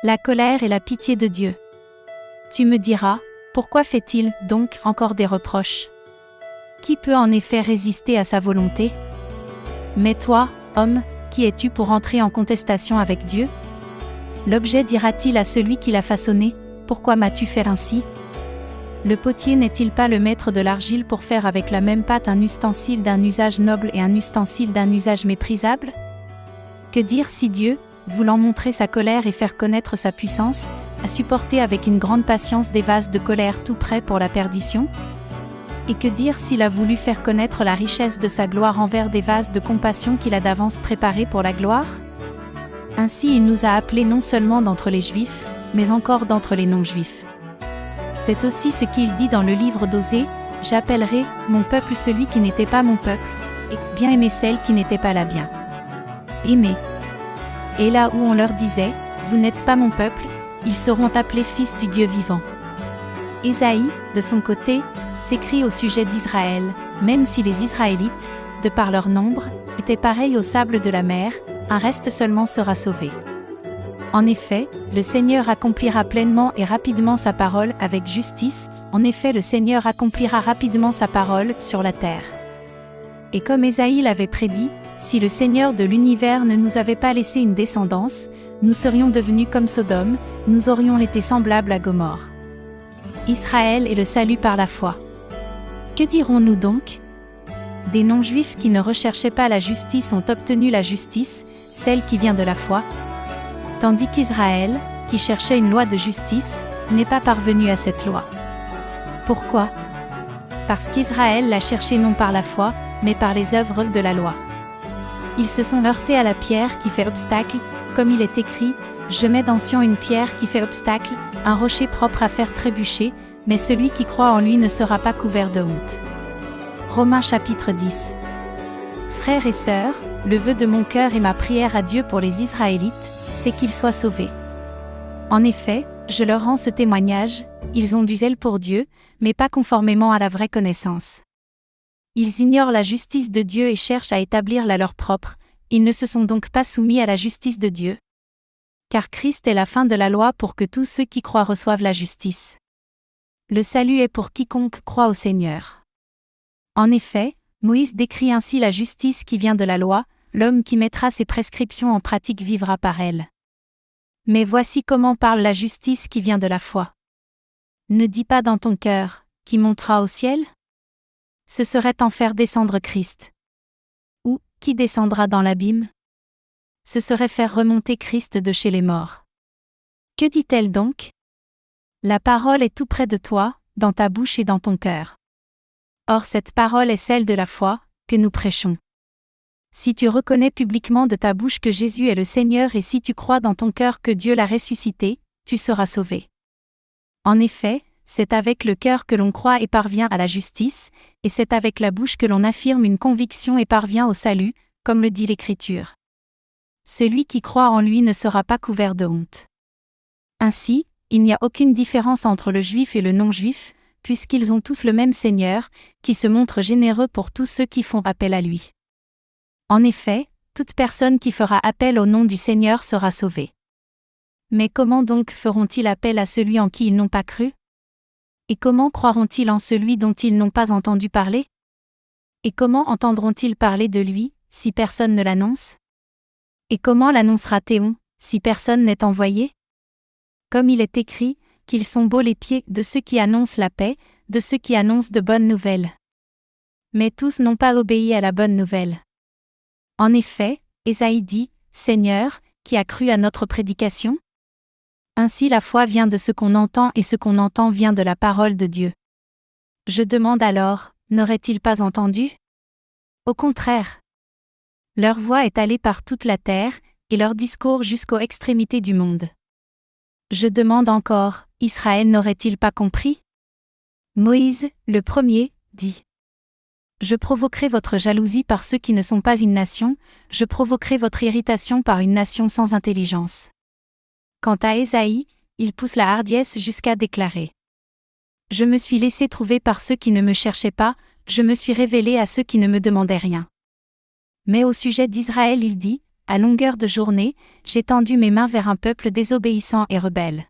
La colère et la pitié de Dieu. Tu me diras, pourquoi fait-il donc encore des reproches? Qui peut en effet résister à sa volonté? Mais toi, homme, qui es-tu pour entrer en contestation avec Dieu? L'objet dira-t-il à celui qui l'a façonné, pourquoi m'as-tu fait ainsi? Le potier n'est-il pas le maître de l'argile pour faire avec la même pâte un ustensile d'un usage noble et un ustensile d'un usage méprisable? Que dire si Dieu, voulant montrer sa colère et faire connaître sa puissance, a supporté avec une grande patience des vases de colère tout prêts pour la perdition? Et que dire s'il a voulu faire connaître la richesse de sa gloire envers des vases de compassion qu'il a d'avance préparés pour la gloire? Ainsi il nous a appelés non seulement d'entre les Juifs, mais encore d'entre les non-Juifs. C'est aussi ce qu'il dit dans le livre d'Osée, « J'appellerai mon peuple celui qui n'était pas mon peuple, et bien aimer celle qui n'était pas la bien aimée. » Et là où on leur disait, « Vous n'êtes pas mon peuple », ils seront appelés fils du Dieu vivant. Ésaïe, de son côté, s'écrie au sujet d'Israël, même si les Israélites, de par leur nombre, étaient pareils au sable de la mer, un reste seulement sera sauvé. En effet, le Seigneur accomplira pleinement et rapidement sa parole avec justice, en effet le Seigneur accomplira rapidement sa parole sur la terre. Et comme Ésaïe l'avait prédit, si le Seigneur de l'univers ne nous avait pas laissé une descendance, nous serions devenus comme Sodome, nous aurions été semblables à Gomorrhe. Israël et le salut par la foi. Que dirons-nous donc? Des non-juifs qui ne recherchaient pas la justice ont obtenu la justice, celle qui vient de la foi, tandis qu'Israël, qui cherchait une loi de justice, n'est pas parvenu à cette loi. Pourquoi? Parce qu'Israël l'a cherchée non par la foi, mais par les œuvres de la loi. Ils se sont heurtés à la pierre qui fait obstacle, comme il est écrit, « Je mets dans Sion une pierre qui fait obstacle, un rocher propre à faire trébucher, mais celui qui croit en lui ne sera pas couvert de honte. » Romains chapitre 10. Frères et sœurs, le vœu de mon cœur et ma prière à Dieu pour les Israélites, c'est qu'ils soient sauvés. En effet, je leur rends ce témoignage, ils ont du zèle pour Dieu, mais pas conformément à la vraie connaissance. Ils ignorent la justice de Dieu et cherchent à établir la leur propre, ils ne se sont donc pas soumis à la justice de Dieu. Car Christ est la fin de la loi pour que tous ceux qui croient reçoivent la justice. Le salut est pour quiconque croit au Seigneur. En effet, Moïse décrit ainsi la justice qui vient de la loi, l'homme qui mettra ses prescriptions en pratique vivra par elles. Mais voici comment parle la justice qui vient de la foi. Ne dis pas dans ton cœur, qui montera au ciel? Ce serait en faire descendre Christ. Ou, qui descendra dans l'abîme? Ce serait faire remonter Christ de chez les morts. Que dit-elle donc? La parole est tout près de toi, dans ta bouche et dans ton cœur. Or cette parole est celle de la foi, que nous prêchons. Si tu reconnais publiquement de ta bouche que Jésus est le Seigneur et si tu crois dans ton cœur que Dieu l'a ressuscité, tu seras sauvé. En effet, c'est avec le cœur que l'on croit et parvient à la justice, et c'est avec la bouche que l'on affirme une conviction et parvient au salut, comme le dit l'Écriture. Celui qui croit en lui ne sera pas couvert de honte. Ainsi, il n'y a aucune différence entre le juif et le non-juif, puisqu'ils ont tous le même Seigneur, qui se montre généreux pour tous ceux qui font appel à lui. En effet, toute personne qui fera appel au nom du Seigneur sera sauvée. Mais comment donc feront-ils appel à celui en qui ils n'ont pas cru? Et comment croiront-ils en celui dont ils n'ont pas entendu parler? Et comment entendront-ils parler de lui, si personne ne l'annonce? Et comment l'annoncera Théon, si personne n'est envoyé? Comme il est écrit, qu'ils sont beaux les pieds de ceux qui annoncent la paix, de ceux qui annoncent de bonnes nouvelles. Mais tous n'ont pas obéi à la bonne nouvelle. En effet, Ésaïe dit, « Seigneur, qui a cru à notre prédication ?» Ainsi la foi vient de ce qu'on entend et ce qu'on entend vient de la parole de Dieu. Je demande alors, n'auraient-ils pas entendu? Au contraire. Leur voix est allée par toute la terre, et leur discours jusqu'aux extrémités du monde. Je demande encore, Israël n'aurait-il pas compris? Moïse, le premier, dit. Je provoquerai votre jalousie par ceux qui ne sont pas une nation, je provoquerai votre irritation par une nation sans intelligence. Quant à Ésaïe, il pousse la hardiesse jusqu'à déclarer. Je me suis laissé trouver par ceux qui ne me cherchaient pas, je me suis révélé à ceux qui ne me demandaient rien. Mais au sujet d'Israël il dit, À longueur de journée, j'ai tendu mes mains vers un peuple désobéissant et rebelle.